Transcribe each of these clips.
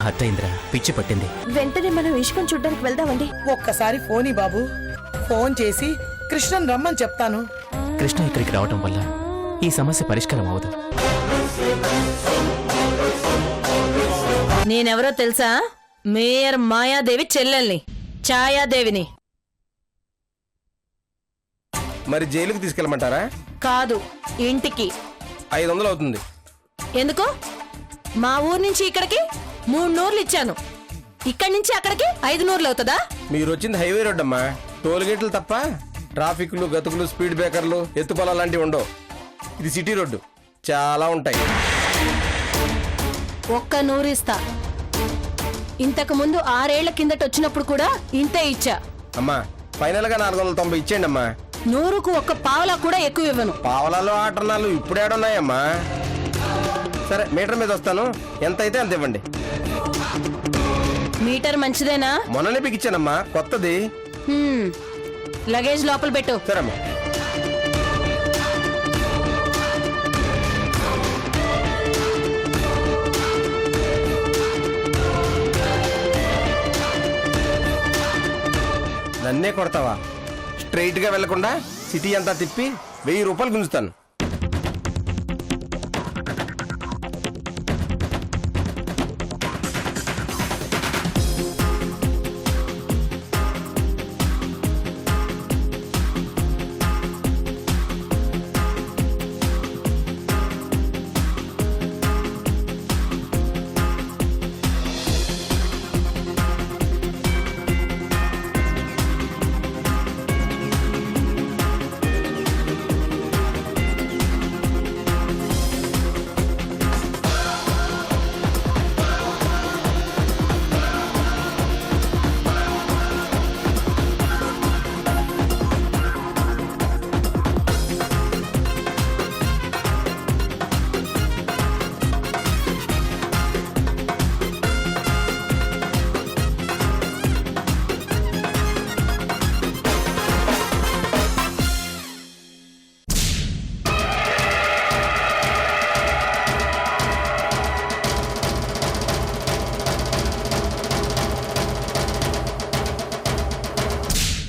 Hurt అయిందిరా, పిచ్చి పట్టింది. వెంటనే మనం ఇష్కం చూడ్డానికి వెళ్దామండి. ఒక్కసారి ఫోన్ బాబు, ఫోన్ చేసి కృష్ణన్ రమ్మని చెప్తాను. కృష్ణ ఇక్కడికి రావటం వల్ల ఈ సమస్య పరిష్కారం అవదు. నేనెవరో తెలుసా? మేయర్ మాయాదేవి చెల్లెల్ని, ఛాయాదేవిని. మరి జైలుకి తీసుకెళ్ళమంటారా? కాదు, ఇంటికి. 500 అవుతుంది. ఎందుకు? మా ఊరు నుంచి ఇక్కడికి 3 నూర్లు ఇచ్చాను. ఇక్కడి నుంచి అక్కడికి 5 నూర్లు అవుతుందా? మీరు వచ్చింది హైవే రోడ్ అమ్మా, టోల్ గేట్లు తప్ప ట్రాఫిక్లు, గతుకులు, స్పీడ్ బ్రేకర్లు, ఎత్తుపొలాలు లాంటివి ఉండవు. ఇది సిటీ రోడ్డు, చాలా ఉంటాయి. ఒక్క నూరిస్తా. ఇంతకు ముందు 6 ఏళ్ల కిందట వచ్చినప్పుడు కూడా ఇంతే ఇచ్చా. అమ్మా ఫైనల్ గా 490 ఇచ్చేయండి అమ్మా. 100కు ఒక్క పావలా కూడా ఎక్కువ ఇవ్వను. పావలాలు ఆటనాలు ఇప్పుడేడున్నాయమ్మా. సరే మీటర్ మీద వస్తాను, ఎంత అయితే అంత ఇవ్వండి. మీటర్ మంచిదేనా? మొన్ననే బిగిచ్చానమ్మా, కొత్తది. లగేజ్ లోపల పెట్టు. సరే అమ్మా. నన్నే కొడతావా? స్ట్రైట్ గా వెళ్లకుండా సిటీ అంతా తిప్పి 1000 రూపాయలు గుంజుతాను.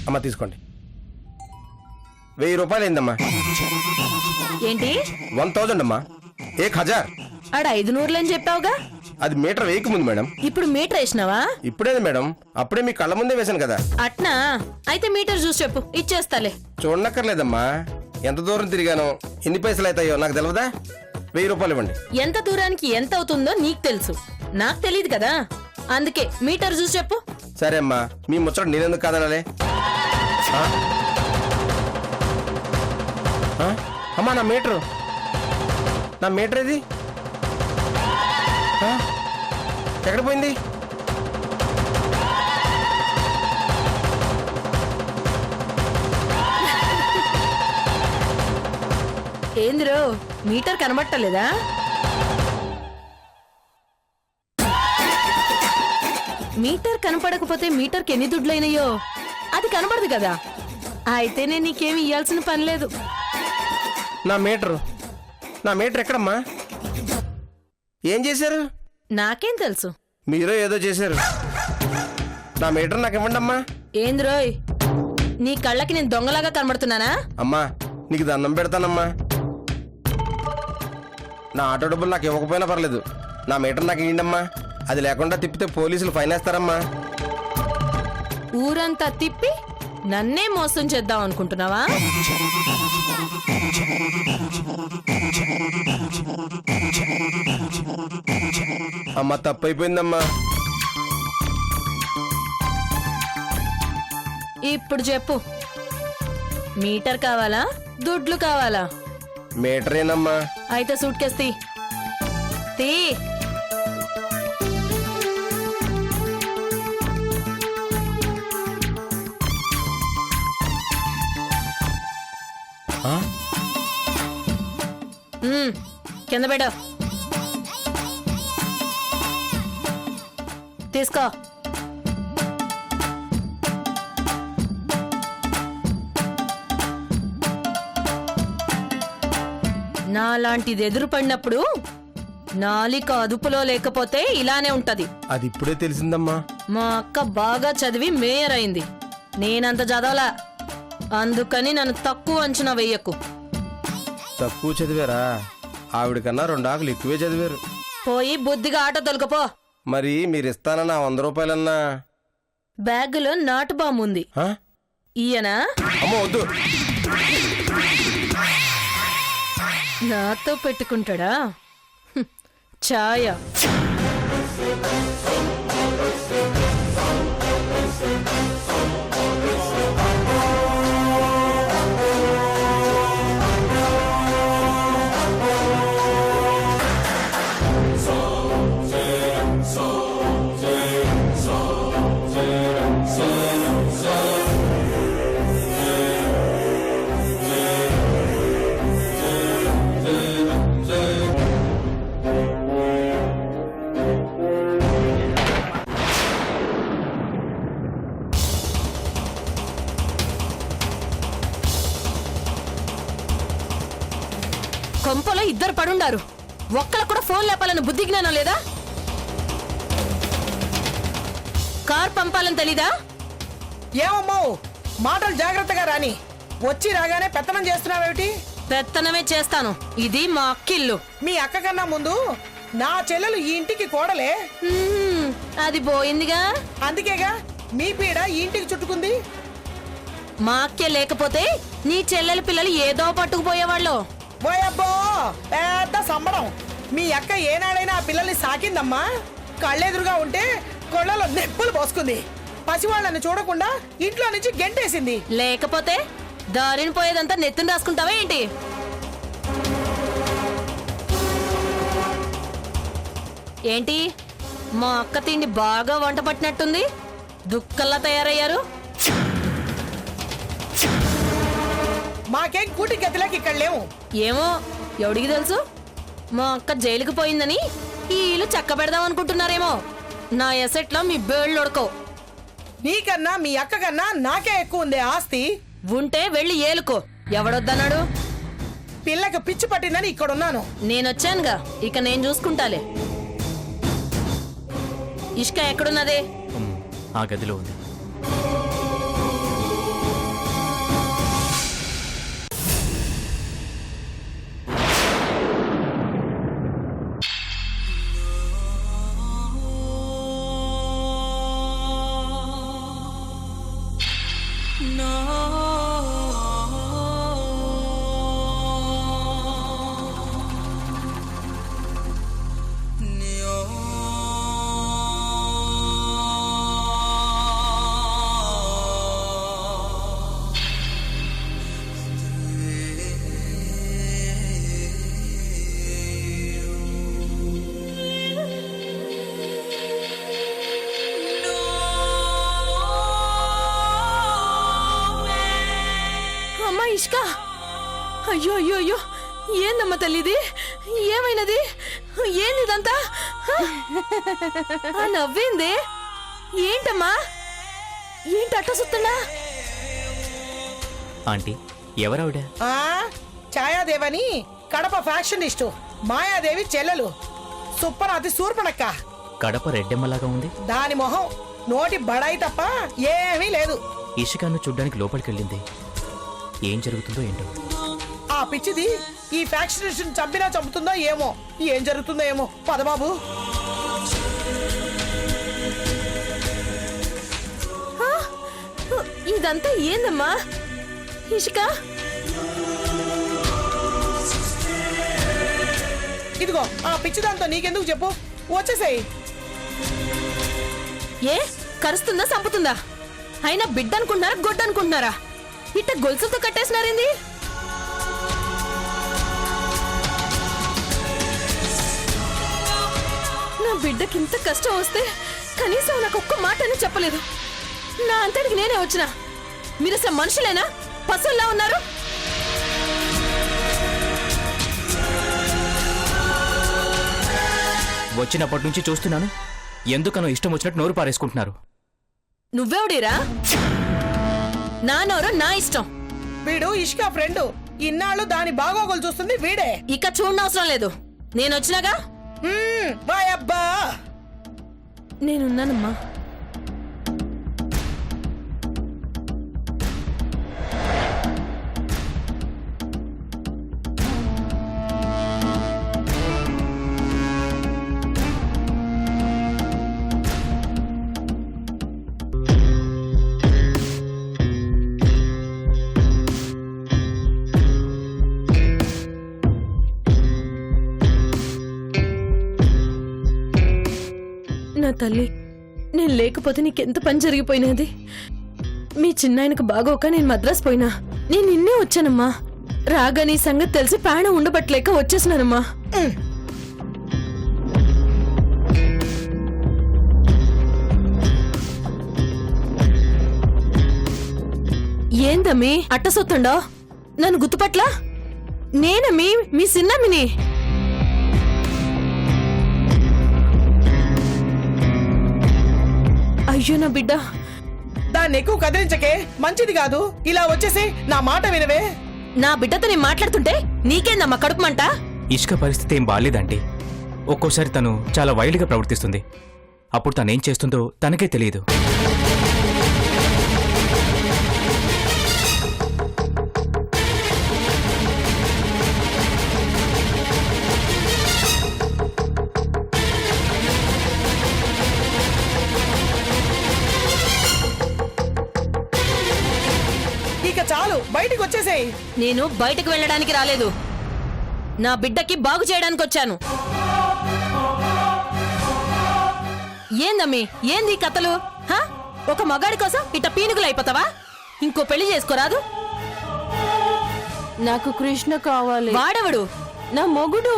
అమ్మా తీసుకోండి. 1000 రూపాయలు అయిందమ్మా. ఏంటి? 1000 అమ్మా. 1000. ఆడ 5 నూర్లని చెప్పావుగా? అది మీటర్ వేయక ముందు మేడం. ఇప్పుడు మీటర్ వేసినావా? ఇప్పుడేది మేడం, అప్పుడే మీ కళ్ళ ముందే వేశాను కదా. అట్నా? అయితే మీటర్ చూసి చెప్పు, ఇచ్చేస్తాలే. చూడనక్కర్లేదమ్మా, ఎంత దూరం తిరిగానో, ఎన్ని పైసలు అవుతాయో నాకు తెలియదా? 1000 రూపాయలు ఇవ్వండి. ఎంత దూరానికి ఎంత అవుతుందో నీకు తెలుసు, నాకు తెలియదు కదా. అందుకే మీటర్ చూసి చెప్పు. సరే అమ్మా, మీ ముచ్చట నేనెందుకు కాదనాలే. అమ్మా నా మీటర్ ఏది? ఎక్కడ పోయింది? ఏందిరో మీటర్ కనబట్టలేదా? మీటర్ కనపడకపోతే మీటర్కి ఎన్ని దుడ్లైనయో అది కనబడదు కదా. అయితే నేను నీకేమి ఇయ్యాల్సిన పని లేదు. నా మీటర్ ఎక్కడమ్మా? ఏం చేశారు? నాకేం తెలుసు. మీరో ఏదో చేశారు. నా మీటర్ నాకు ఇవ్వండి అమ్మా. ఏంద్రోయ్, నీ కళ్ళకి నేను దొంగలాగా కనబడుతున్నానా? అమ్మా నీకు దండం పెడతానమ్మా. నా ఆటో డబ్బులు నాకు ఇవ్వకపోయినా పర్లేదు, నా మీటర్ నాకు ఇవ్వండమ్మా. అది లేకుండా తిప్పితే పోలీసులు ఫైన్ వేస్తారమ్మా. ఊరంతా తిప్పి నన్నే మోసం చేద్దాం అనుకుంటున్నావా? అమ్మా తప్పైపోయిందమ్మా. ఇప్పుడు చెప్పు, మీటర్ కావాలా దుడ్లు కావాలా? మీటరేనమ్మా. అయితే సూట్ కేసు తీ. కింద పెట్టు, తీసుకో. నాలాంటిది ఎదురు పడినప్పుడు నాలిక అదుపులో లేకపోతే ఇలానే ఉంటది. అది ఇప్పుడే తెలిసిందమ్మా. మా అక్క బాగా చదివి మేయర్ అయింది, నేనంత చదవలా. అందుకని నన్ను తక్కువ అంచనా వెయ్యకు. తక్కువ చదివారా? ఆవిడ కన్నా 2 ఆకులు ఎక్కువే చదివారు. పోయి బుద్ధిగా ఆటో తొలకపో. మరి మీరు ఇస్తానన్నా 100 రూపాయలన్నా. బ్యాగులో నాటు బాంబు ఉంది, హ? ఈయన అమ్మో వద్దు. నాతో పెట్టుకుంటాడా? హ్మ్, ఛాయ. కొంపలో ఇద్దరు పడుండారు, ఒక్కళ్ళ కూడా ఫోన్ లేపాలని బుద్ధి జ్ఞానం లేదా? కార్ పంపాలని తెలీదా? ఏమమ్మో మాటలు జాగ్రత్తగా రాని. వచ్చి రాగానే పెత్తనం చేస్తున్నావేమిటి? పెత్తనమే చేస్తాను, ఇది మా అక్కిల్లు. మీ అక్క కన్నా ముందు నా చెల్లెలు ఈ ఇంటికి కోడలే. హ్మ్, అది పోయిందిగా. అందుకేగా మీ పీడ ఈ ఇంటికి చుట్టుకుంది. మా అక్కే లేకపోతే నీ చెల్లెల పిల్లలు ఏదో పట్టుకుపోయేవాళ్ళు. ఓయబ్బో పెద్ద సంబడం. మీ అక్క ఏనాడైనా ఆ పిల్లల్ని సాకిందమ్మా? కళ్ళెదురుగా ఉంటే కొళ్లలో నెప్పులు పోసుకుంది. పసివాళ్ళని చూడకుండా ఇంట్లో నుంచి గెంటేసింది. లేకపోతే దారిని పోయేదంతా నెత్తిని రాసుకుంటావా ఏంటి? ఏంటి మా అక్క తిండి బాగా వంట పట్టినట్టుంది, దుక్కల్లా తయారయ్యారు. మాకేం కూటి గతిలోకి ఇక్కడ లేవు. ఏమో ఎవడికి తెలుసు, మా అక్క జైలుకి పోయిందని ఈ ఇల్లు చక్క పెడదాం అనుకుంటున్నారేమో. నా ఎసెట్లో మీ బేళ్ళు ఉడకవు. నీకన్నా మీ అక్క కన్నా నాకే ఎక్కువ ఉంది ఆస్తి. ఉంటే వెళ్ళి ఏలుకో, ఎవడొద్దన్నాడు? పిల్లకి పిచ్చి పట్టిందని ఇక్కడున్నాను. నేనొచ్చానుగా, ఇక నేను చూసుకుంటాలే. ఇష్క ఎక్కడున్నదే? ఆ గదిలో ఉంది. ఇష్క, అయ్యో అయ్యో అయ్యో, ఏందమ్మా తల్లిది? ఏమైనది? ఏంది ఇదంతా? ఆ నవ్వేందే? ఏంటమ్మా? ఏంటి అట్ట సుత్తున్నా? ఆంటీ ఎవరావిడ? ఆ ఛాయాదేవని కడప ఫ్యాక్షనిస్టు, మాయాదేవి చెల్లెలు, సుప్పనాతి సూర్పణక్క. కడప రెడ్డెమ్మలాగా ఉంది. దాని మొహం నోటి బడాయి తప్ప ఏమీ లేదు. ఇషికాను చూడ్డానికి లోపలికి వెళ్ళింది. ఏం జరుగుతుందో ఏంటో. ఆ పిచ్చిది ఈ ఫ్యాక్షనిస్ట్ చంపినా చంపుతుందో ఏమో, ఏం జరుగుతుందో ఏమో. పదబాబు. ఇదంతా ఏందమ్మా ఇషిక? ఇదిగో ఆ పిచ్చిదాంతో నీకెందుకు చెప్పు, వచ్చేసేయ్. ఏ కరుస్తుందా చంపుతుందా? అయినా బిడ్డ అనుకుంటున్నారా గొడ్డ అనుకుంటున్నారా? ఇట్ట గొలుసుతో కట్టేసినారేంది? నా బిడ్డకి ఇంత కష్టం వస్తే కనీసం నాకు ఒక్క మాటని చెప్పలేదు. నా అంతటికి నేనే వచ్చినా. మీరు అసలు మనుషులేనా? పశువుల్లా ఉన్నారు. వచ్చినప్పటి నుంచి చూస్తున్నాను, ఎందుకనో ఇష్టం వచ్చినట్టు నోరు పారేసుకుంటున్నారు. నువ్వెవడీరా? నా నోరు నా ఇష్టం. వీడు ఇష్క ఫ్రెండ్, ఇన్నాళ్ళు దాని బాగోగులు చూస్తుంది వీడే. ఇక చూడనవసరం లేదు, నేనొచ్చినాగా. వాయబ్బా నేనున్నానమ్మా. నా తల్లి, నేను లేకపోతే నీకెంత పని జరిగిపోయినది. మీ చిన్నాయనకు బాగోక నేను మద్రాసు పోయినా. నేను నిన్నే వచ్చానమ్మా. రాగా నీ సంగతి తెలిసి ప్రాణం ఉండబట్టలేక వచ్చేసినానమ్మా. ఏందమ్మీ అట్టసొత్తండో? నన్ను గుర్తుపట్లా? నేనమ్మీ మీ సిన్నమ్మిని. అయ్యో నా బిడ్డ. దాన్ని ఎక్కువ కదిలించకే, మంచిది కాదు. ఇలా వచ్చేసి నా మాట వినవే. నా బిడ్డతో నేను మాట్లాడుతుంటే నీకేందమ్మా కడుపుమంట? ఇష్క పరిస్థితి ఏం బాలేదంటే ఒక్కోసారి తను చాలా వైల్డ్గా ప్రవర్తిస్తుంది. అప్పుడు తనేం చేస్తుందో తనకే తెలియదు. ఇక చాలు, బయటికి వచ్చేసేయ్. నేను బయటకు వెళ్ళడానికి రాలేదు. నా బిడ్డకి బాగు చేయడానికి వచ్చాను. ఏందమ్మీ, ఏంది ఈ కథలు? హా? ఒక మగాడి కోసం ఇట్ట పీనుగులు అయిపోతావా? ఇంకో పెళ్లి చేసుకోరాదు? నాకు కృష్ణ కావాలి. వాడెవడు? నా మొగుడు.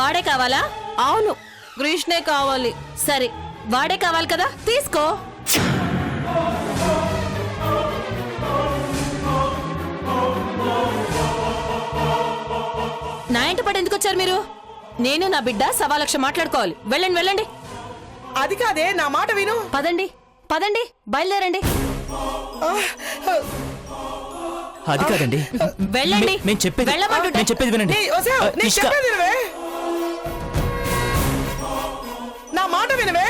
వాడే కావాలా? అవును, కృష్ణే కావాలి. సరే, వాడే కావాలి కదా, తీసుకో. నా ఇంటి పడి ఎందుకు వచ్చారు మీరు? నేను నా బిడ్డ 1,00,000 మాట్లాడుకోవాలి. వెళ్ళండి వెళ్ళండి. అది కాదే, నా మాట విను. పదండి పదండి, బయలుదేరండి. అది కాదండి. వెళ్ళండి. నేను చెప్పేది వెళ్ళమంటుంటే. నేను చెప్పేది వినండి. నేను ఇష్క, చెప్పేది వినవే. నా మాట వినవే.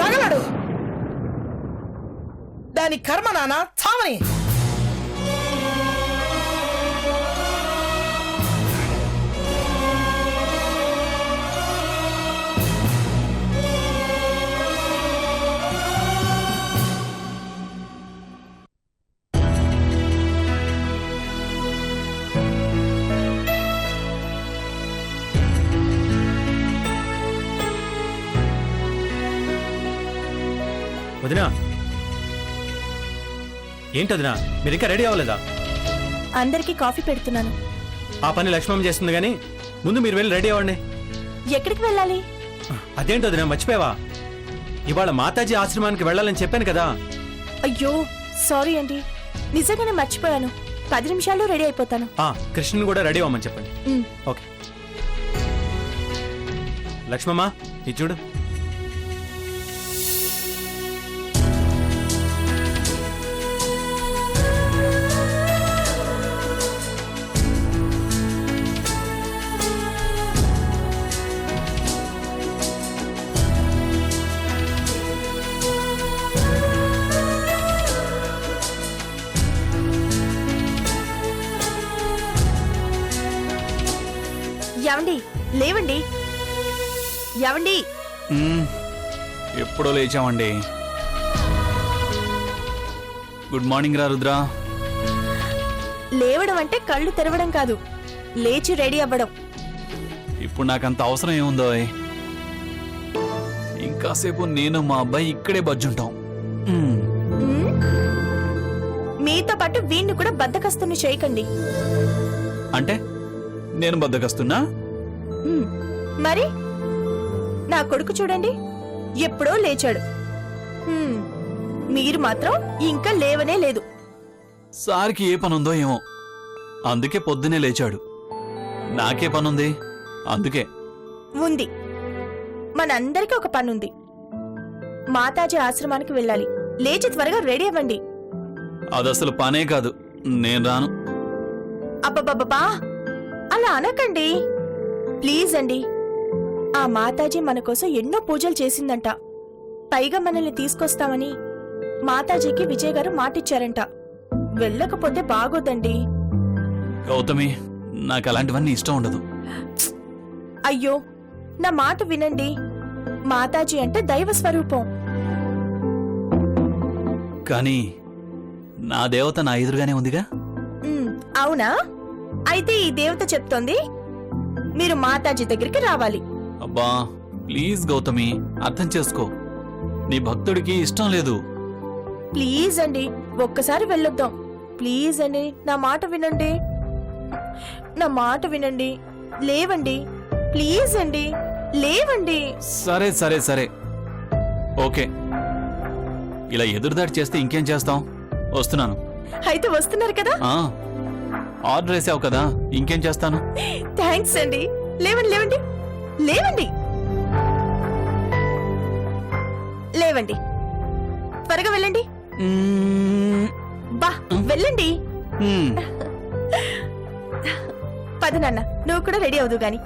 తగలడు. దాని కర్మ నాన్న, చావని. వదినా, ఏంటి వదినా, మీరు ఇంకా రెడీ అవ్వలేదా? అందరికీ కాఫీ పెడుతున్నాను. ఆ పని లక్ష్మమ్మ చేస్తుంది కానీ ముందు మీరు వెళ్ళి రెడీ అవ్వండి. ఎక్కడికి వెళ్ళాలి? అదేంటి వదినా, మర్చిపోయావా? ఇవాళ మాతాజీ ఆశ్రమానికి వెళ్ళాలని చెప్పాను కదా. అయ్యో సారీ అండి, నిజంగానే మర్చిపోయాను. 10 నిమిషాల్లో రెడీ అయిపోతాను. కృష్ణన్ కూడా రెడీ అవ్వమని చెప్పండి. ఓకే లక్ష్మమ్మ, ఇది చూడు. యావండి, లేవండి. యావండి, ఎప్పుడో లేచామండి. గుడ్ మార్నింగ్ రా రుద్ర. లేవడం అంటే కళ్ళు తెరవడం కాదు, లేచి రెడీ అవ్వడం. ఇప్పుడు నాకంత అవసరం ఏముందో. ఇంకాసేపు నేను మా అబ్బాయి ఇక్కడే బజ్జుంటాం. మీతో పాటు వీణ్ణి కూడా బద్దకస్తుని చేయకండి. అంటే నేను బద్దకస్తున్నా? మరి నా కొడుకు చూడండి, ఎప్పుడో లేచాడు. మీరు మాత్రం ఇంకా లేవనే లేదు. సార్కి ఏ పనుందో ఏమో, అందుకే పొద్దునే లేచాడు. నాకే పనుంది, అందుకే. ఉంది, మనందరికీ ఒక పనుంది. మాతాజీ ఆశ్రమానికి వెళ్ళాలి. లేచి త్వరగా రెడీ అవ్వండి. అదసలు పనే కాదు, నేను రాను. అబ్బబ్బబ్బా, అలా అనకండి. ప్లీజ్ అండి. ఆ మాతాజీ మన కోసం ఎన్నో పూజలు చేసిందంట. పైగా మనల్ని తీసుకొస్తామని మాతాజీకి విజయ్ గారు మాటిచ్చారంట. వెళ్ళకపోతే బాగోదండి. గౌతమి, నాకు అలాంటివన్నీ ఇష్టం ఉండదు. అయ్యో, నా మాట వినండి. మాతాజీ అంటే దైవ స్వరూపం. కానీ నా దేవత నా ఎదురుగానే ఉందిగా. అవునా? అయితే ఈ దేవత చెప్తోంది మీరు మాతాజీ దగ్గరికి రావాలి. అబ్బా ప్లీజ్ గౌతమి, అర్థం చేసుకో. నీ భక్తుడికి ఇష్టం లేదు. ప్లీజ్ అండి, ఒక్కసారి వెళ్ళొద్దాం. ప్లీజ్ అండి, నా మాట వినండి. నా మాట వినండి. లేవండి, ప్లీజ్ అండి, లేవండి. సరే సరే సరే ఓకే. ఇలా ఎదురుదాడి చేస్తే ఇంకేం చేస్తాం? వస్తున్నాను. అయితే వస్తున్నారు కదా? ఆ, ఆర్డర్ వేసావు కదా, ఇంకేం చేస్తాను? థ్యాంక్స్ అండి. లేవండి లేవండి లేవండి లేవండి. త్వరగా వెళ్ళండి. బా వెళ్ళండి. పద నాన్న, నువ్వు కూడా రెడీ అవుదు గాని.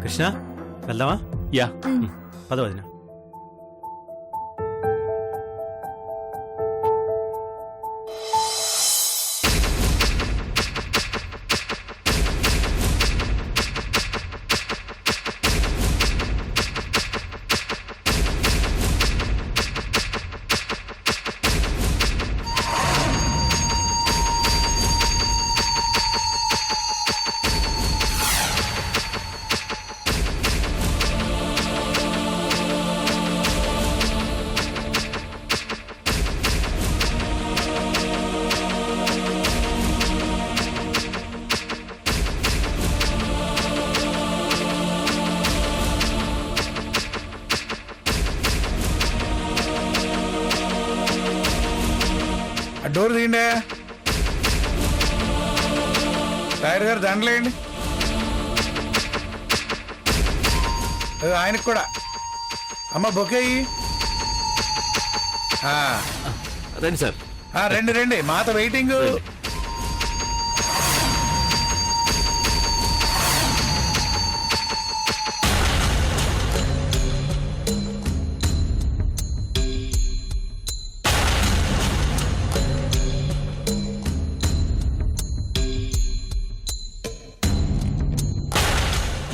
కృష్ణ, వెళ్దామా? యా. పద వదిన. డోర్ తీయండి. రాయుడు గారు దండలేయండి. ఆయనకు కూడా. అమ్మ బొకే. రండి సార్. రండి రండి, మాత వెయిటింగ్.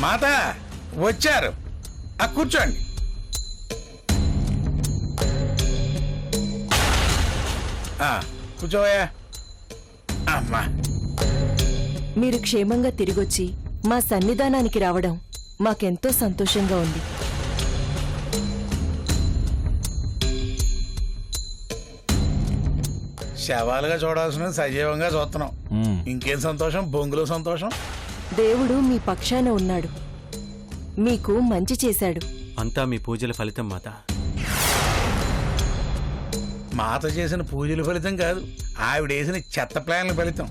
మాత వచ్చారు, కూర్చోండి. కూర్చోవయ్యా. అమ్మా, మీరు క్షేమంగా తిరిగొచ్చి మా సన్నిధానానికి రావడం మాకెంతో సంతోషంగా ఉంది. శవాలుగా చూడాల్సిన సజీవంగా చూస్తున్నాం. ఇంకేం సంతోషం, బొంగులో సంతోషం. దేవుడు మీ పక్షాన ఉన్నాడు, మీకు మంచి చేశాడు. అంతా మీ పూజల ఫలితం మాత. మాత చేసిన పూజల ఫలితం కాదు, ఆవిడేసిన చెత్త ప్లాన్ల ఫలితం.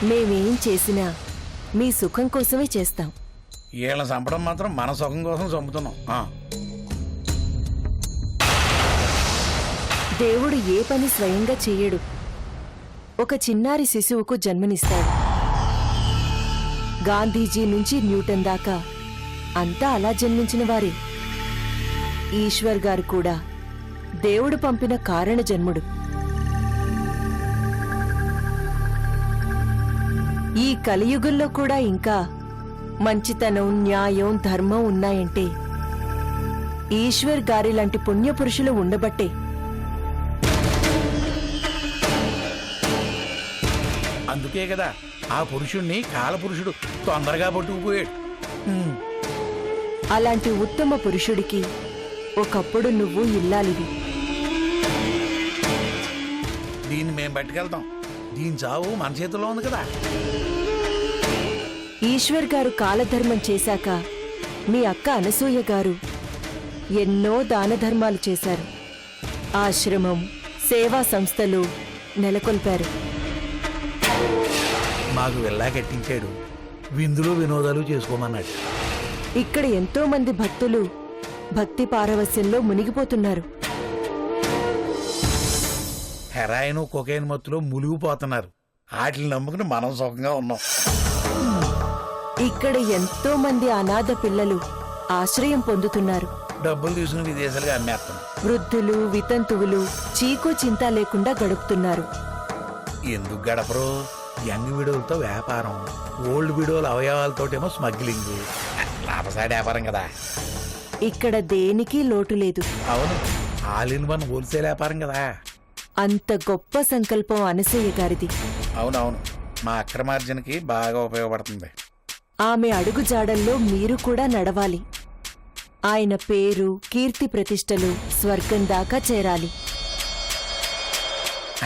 మేమేం చేసినా మీ సుఖం కోసమే చేస్తాం. వీళ్ళని చంపడం మాత్రం మన సుఖం కోసం చంపుతున్నాం. దేవుడు ఏ పని స్వయంగా చెయ్యడు, ఒక చిన్నారి శిశువుకు జన్మనిస్తాడు. గాంధీజీ నుంచి న్యూటన్ దాకా అంతా అలా జన్మించిన వారే. ఈశ్వర్ గారు కూడా దేవుడు పంపిన కారణ జన్ముడు. ఈ కలియుగంలో కూడా ఇంకా మంచితనం, న్యాయం, ధర్మం ఉన్నాయంటే ఈశ్వర్ గారి లాంటి పుణ్యపురుషులు ఉండబట్టే. అందుకే కదా ఆ పురుషుణ్ణి కాలపురుషుడు తొందరగా పట్టుకుపోయాడు. అలాంటి ఉత్తమ పురుషుడికి ఒకప్పుడు నువ్వు ఇల్లాలివి. దీన్ని మేం పట్టుకెళ్తాం. దీని చావు మన చేతిలో ఉంది కదా. ఈశ్వర్ గారు కాలధర్మం చేశాక మీ అక్క అనసూయ గారు ఎన్నో దాన ధర్మాలు చేశారు. ఆశ్రమం, సేవా సంస్థలు నెలకొల్పారు. మాకు వెళ్ళా కట్టించాడు, విందులు వినోదాలు చేసుకోమన్నాడు. ఇక్కడ ఎంతో మంది భక్తులు భక్తి పారవస్యంలో మునిగిపోతున్నారు. హెరాయిన్ కొకైన్ మత్తులో మునిగిపోతున్నారు. వాటిని నమ్ముకుని మనం సుఖంగా ఉన్నాం. ఇక్కడ ఎంతో మంది అనాథ పిల్లలు ఆశ్రయం పొందుతున్నారు. డబ్బులు తీసుకుని విదేశాలుగా అమ్మేస్తాం. వృద్ధులు, వితంతువులు చీకు చింత లేకుండా గడుపుతున్నారు. ఎందుకు గడపరు? యంగ్ విడోలతో వ్యాపారం, ఓల్డ్ విడోల అవయవాలతోటేమో స్మగ్లింగ్. లాభసాటి వ్యాపారం కదా. ఇక్కడ దేనికి లోటు లేదు. అవును, ఆల్ ఇన్ వన్ హోల్సేల్ వ్యాపారం కదా. అంత గొప్ప సంకల్పం అనసూయ గారిది. అవునవును, మా అక్రమార్జనకి బాగా ఉపయోగపడుతుంది. ఆమె అడుగుజాడల్లో మీరు కూడా నడవాలి. ఆయన పేరు, కీర్తి ప్రతిష్టలు స్వర్గం దాకా చేరాలి.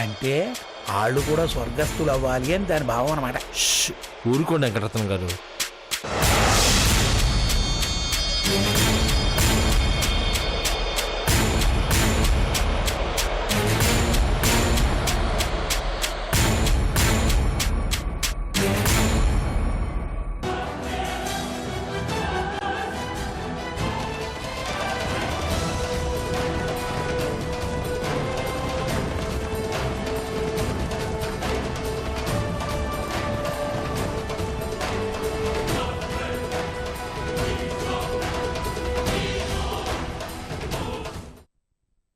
అంటే వాళ్ళు కూడా స్వర్గస్థులు అవ్వాలి అని దాని భావం అన్నమాట. ఊరుకోండి వెంకటరత్నం గారు.